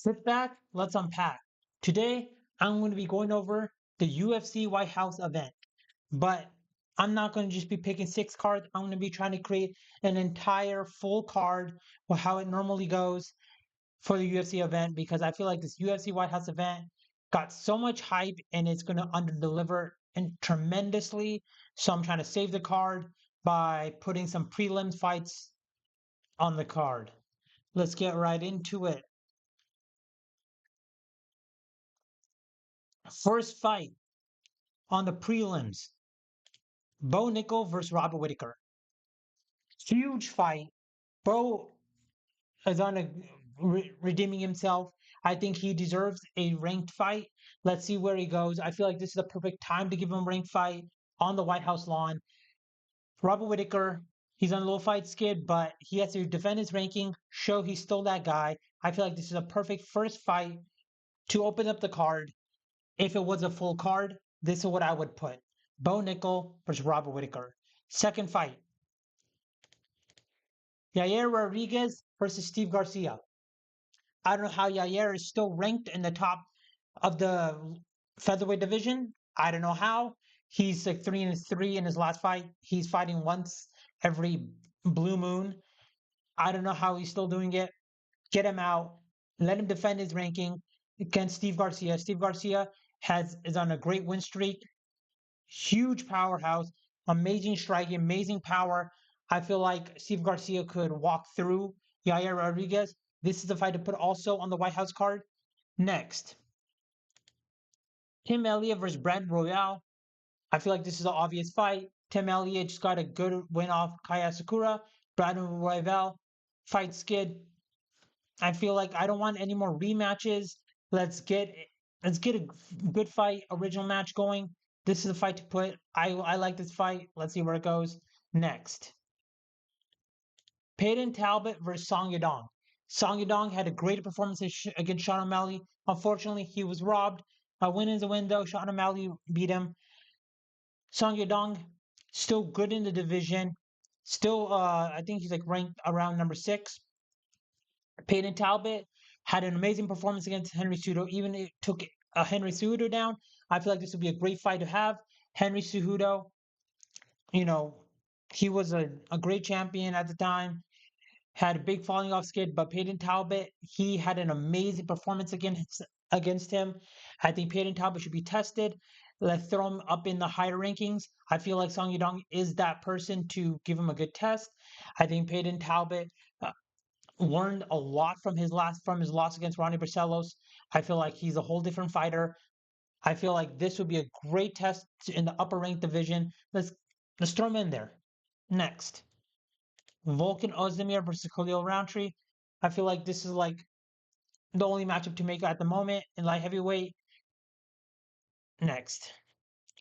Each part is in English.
Sit back, let's unpack. Today, I'm going to be going over the UFC White House event, but I'm not going to just be picking six cards. I'm going to be trying to create an entire full card for how it normally goes for the UFC event because I feel like this UFC White House event got so much hype and it's going to underdeliver and tremendously. So I'm trying to save the card by putting some prelims fights on the card. Let's get right into it. First fight on the prelims. Bo Nickel versus Robert Whitaker. Huge fight. Bo is on a redeeming himself. I think he deserves a ranked fight. Let's see where he goes. I feel like this is the perfect time to give him a ranked fight on the White House lawn. Robert Whitaker, he's on a low fight skid, but he has to defend his ranking, show he's still that guy. I feel like this is a perfect first fight to open up the card. If it was a full card, this is what I would put. Bo Nickel versus Robert Whitaker. Second fight, Yair Rodriguez versus Steve Garcia. I don't know how Yair is still ranked in the top of the featherweight division. I don't know how. He's like 3-3 in his last fight. He's fighting once every blue moon. I don't know how he's still doing it. Get him out. Let him defend his ranking against Steve Garcia. Steve Garcia is on a great win streak. Huge powerhouse, amazing striking, amazing power. I feel like Steve Garcia could walk through Yair Rodriguez. This is the fight to put also on the White House card. Next, Tim Elliott versus Brad Royale. I feel like this is an obvious fight. Tim Elliott just got a good win off Kaya Sakura. Brad Royale fight skid. I feel like I don't want any more rematches. Let's get let's get a good fight, original match going. This is a fight to put. I like this fight. Let's see where it goes. Next, Peyton Talbot versus Song Yadong. Song Yadong had a great performance against Sean O'Malley. Unfortunately, he was robbed. A win is a win, though. Sean O'Malley beat him. Song Yadong still good in the division. Still, I think he's like ranked around number 6. Peyton Talbot had an amazing performance against Henry Cejudo. Even it took Henry Cejudo down. I feel like this would be a great fight to have. Henry Cejudo, you know, he was a great champion at the time. Had a big falling off skid, but Peyton Talbot, he had an amazing performance against him. I think Peyton Talbot should be tested. Let's throw him up in the higher rankings. I feel like Song Yadong is that person to give him a good test. I think Peyton Talbot learned a lot from his loss against Ronnie Barcelos. I feel like he's a whole different fighter. I feel like this would be a great test in the upper ranked division. Let's throw him in there. Next, Volkan Ozdemir versus Khalil Roundtree. I feel like this is like the only matchup to make at the moment in light heavyweight. Next,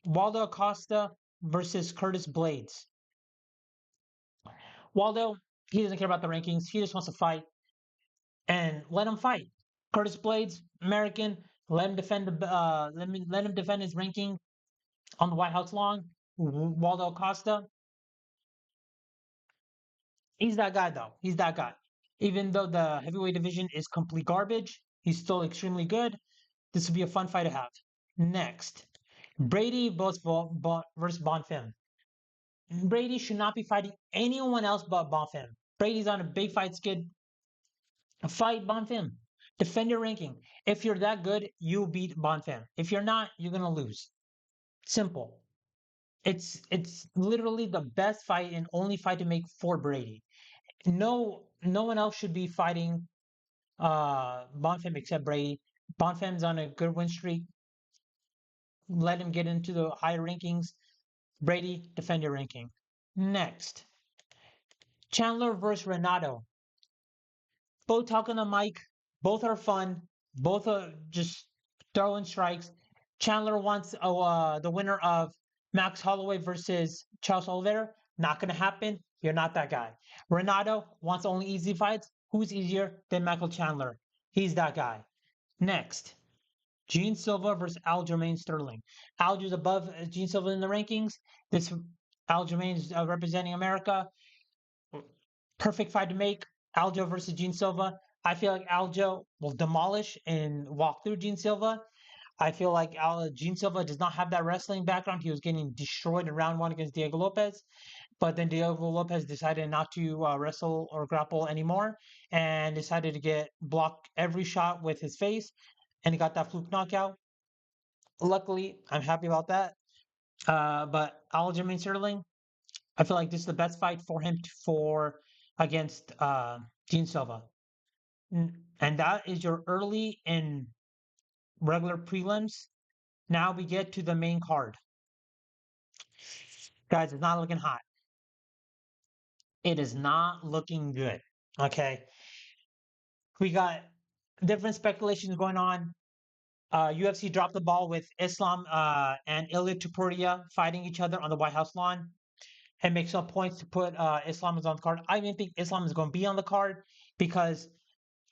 Waldo Acosta versus Curtis Blades. Waldo, he doesn't care about the rankings. He just wants to fight and let him fight. Curtis Blades, American, let him defend his ranking on the White House lawn. Waldo Acosta, he's that guy though. He's that guy. Even though the heavyweight division is complete garbage, he's still extremely good. This would be a fun fight to have. Next, Brady versus Bonfim. Brady should not be fighting anyone else but Bonfim. Brady's on a big fight skid. Fight Bonfim. Defend your ranking. If you're that good, you beat Bonfim. If you're not, you're gonna lose. Simple. It's literally the best fight and only fight to make for Brady. No one else should be fighting Bonfim except Brady. Bonfim's on a good win streak. Let him get into the higher rankings. Brady, defend your ranking. Next, Chandler versus Renato. Both talk on the mic. Both are fun. Both are just throwing strikes. Chandler wants the winner of Max Holloway versus Charles Oliveira. Not going to happen. You're not that guy. Renato wants only easy fights. Who's easier than Michael Chandler? He's that guy. Next, Gene Silva versus Aljamain Sterling. Aljo's above Gene Silva in the rankings. This Aljamain is representing America. Perfect fight to make. Aljo versus Gene Silva. I feel like Aljo will demolish and walk through Gene Silva. I feel like Gene Silva does not have that wrestling background. He was getting destroyed in round one against Diego Lopez, but then Diego Lopez decided not to wrestle or grapple anymore and decided to get block every shot with his face, and he got that fluke knockout. Luckily, I'm happy about that. But Aljamain Sterling, I feel like this is the best fight for him for against Gene Silva. And that is your early and regular prelims. Now we get to the main card. Guys, it's not looking hot. It is not looking good. Okay. We got different speculations going on. UFC dropped the ball with Islam and Ilya Tupuria fighting each other on the White House lawn and make some points to put Islam is on the card. I even think Islam is going to be on the card because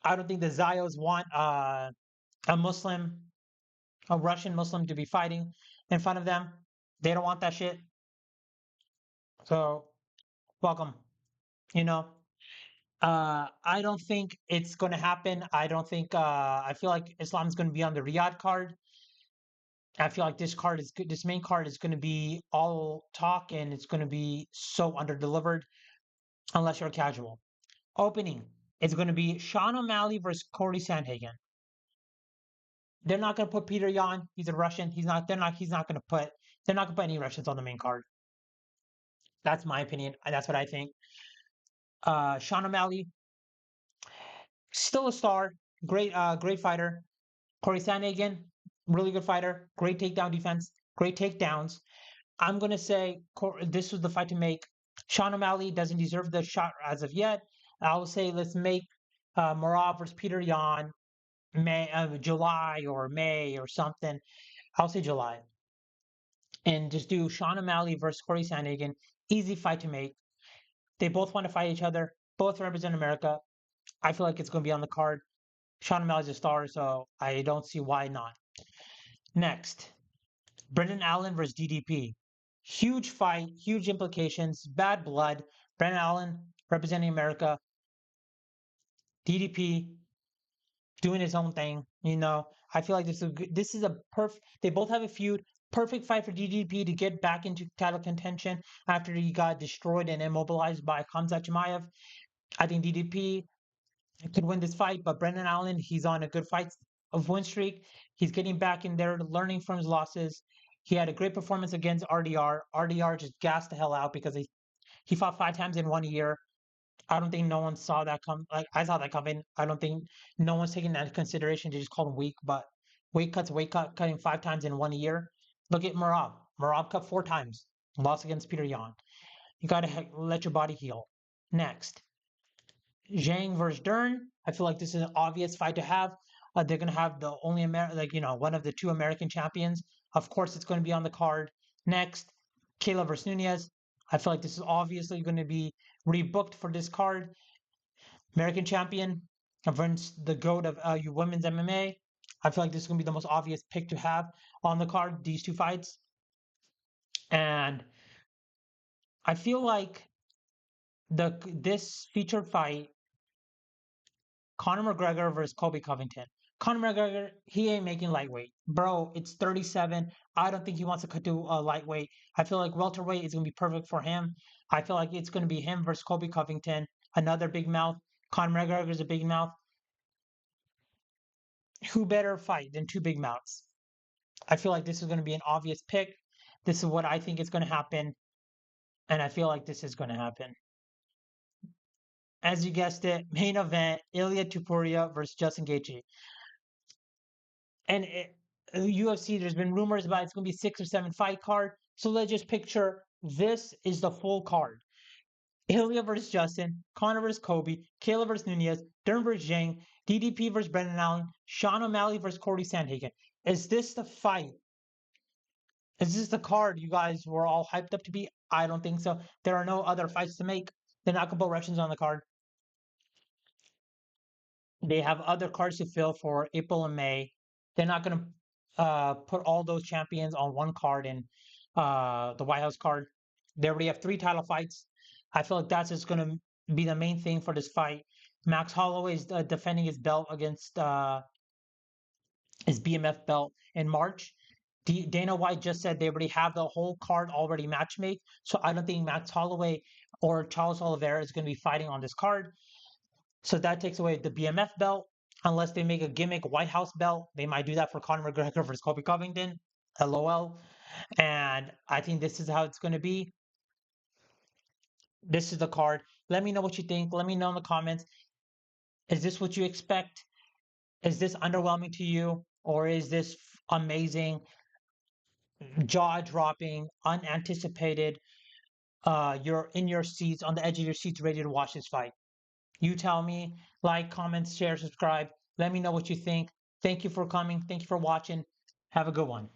I don't think the Zayos want a Muslim, a Russian Muslim to be fighting in front of them. They don't want that shit. So welcome. You know, I don't think it's going to happen. I don't think. I feel like Islam's going to be on the Riyadh card. I feel like this card is good. This main card is going to be all talk and it's going to be so underdelivered unless you're casual. Opening, it's going to be Sean O'Malley versus Corey Sandhagen. They're not going to put Peter Yan. He's a Russian. He's not. They're not. He's not going to put. They're not going to put any Russians on the main card. That's my opinion. That's what I think. Sean O'Malley, still a star. Great fighter. Corey Sandhagen, really good fighter. Great takedown defense. Great takedowns. I'm gonna say this was the fight to make. Sean O'Malley doesn't deserve the shot as of yet. I will say let's make Marab versus Peter Yan May July or May or something. I'll say July, and just do Sean O'Malley versus Corey Sandhagen. Easy fight to make. They both want to fight each other. Both represent America. I feel like it's going to be on the card. Sean O'Malley's a star, so I don't see why not. Next, Brendan Allen versus DDP. Huge fight, huge implications, bad blood. Brendan Allen representing America. DDP doing his own thing. I feel like this is a perfect. They both have a feud. Perfect fight for DDP to get back into title contention after he got destroyed and immobilized by Khamzat Chimaev. I think DDP could win this fight, but Brendan Allen, he's on a good fight of win streak. He's getting back in there, learning from his losses. He had a great performance against RDR. RDR just gassed the hell out because he fought 5 times in 1 year. I don't think no one saw that come. Like I saw that coming. I don't think no one's taking that into consideration. They just call him weak, but weight cut, cutting 5 times in 1 year. Look at Marab. Marab cut 4 times, lost against Peter Yan. You gotta let your body heal. Next, Zhang versus Dern. I feel like this is an obvious fight to have. They're gonna have the only one of the two American champions. Of course, it's going to be on the card. Next, Kayla versus Nunez. I feel like this is obviously going to be rebooked for this card. American champion against the GOAT of women's MMA. I feel like this is going to be the most obvious pick to have on the card, these two fights. And I feel like this featured fight, Conor McGregor versus Colby Covington. Conor McGregor, he ain't making lightweight. Bro, it's 37. I don't think he wants to cut to a lightweight. I feel like welterweight is going to be perfect for him. I feel like it's going to be him versus Colby Covington, another big mouth. Conor McGregor is a big mouth. Who better fight than two big mouths? I feel like this is going to be an obvious pick. This is what I think is going to happen. And I feel like this is going to happen. As you guessed it, main event, Ilya Tupuria versus Justin Gaethje. And UFC, there's been rumors about it's going to be 6 or 7 fight card. So let's just picture this is the full card. Ilya versus Justin, Conor versus Kobe, Kayla versus Nunez, Dern versus Zhang, DDP versus Brendan Allen, Sean O'Malley versus Corey Sandhagen. Is this the fight? Is this the card you guys were all hyped up to be? I don't think so. There are no other fights to make. They're not going to put Russians on the card. They have other cards to fill for April and May. They're not going to put all those champions on one card in the White House card. They already have 3 title fights. I feel like that's just going to be the main thing for this fight. Max Holloway is defending his belt against his BMF belt in March. Dana White just said they already have the whole card already match made. So I don't think Max Holloway or Charles Oliveira is going to be fighting on this card. So that takes away the BMF belt. Unless they make a gimmick White House belt, they might do that for Conor McGregor versus Kobe Covington. LOL. And I think this is how it's going to be. This is the card. Let me know what you think. Let me know in the comments. Is this what you expect? Is this underwhelming to you? Or is this amazing, jaw dropping, unanticipated? You're in your seats, on the edge of your seats, ready to watch this fight. You tell me. Like, comment, share, subscribe. Let me know what you think. Thank you for coming. Thank you for watching. Have a good one.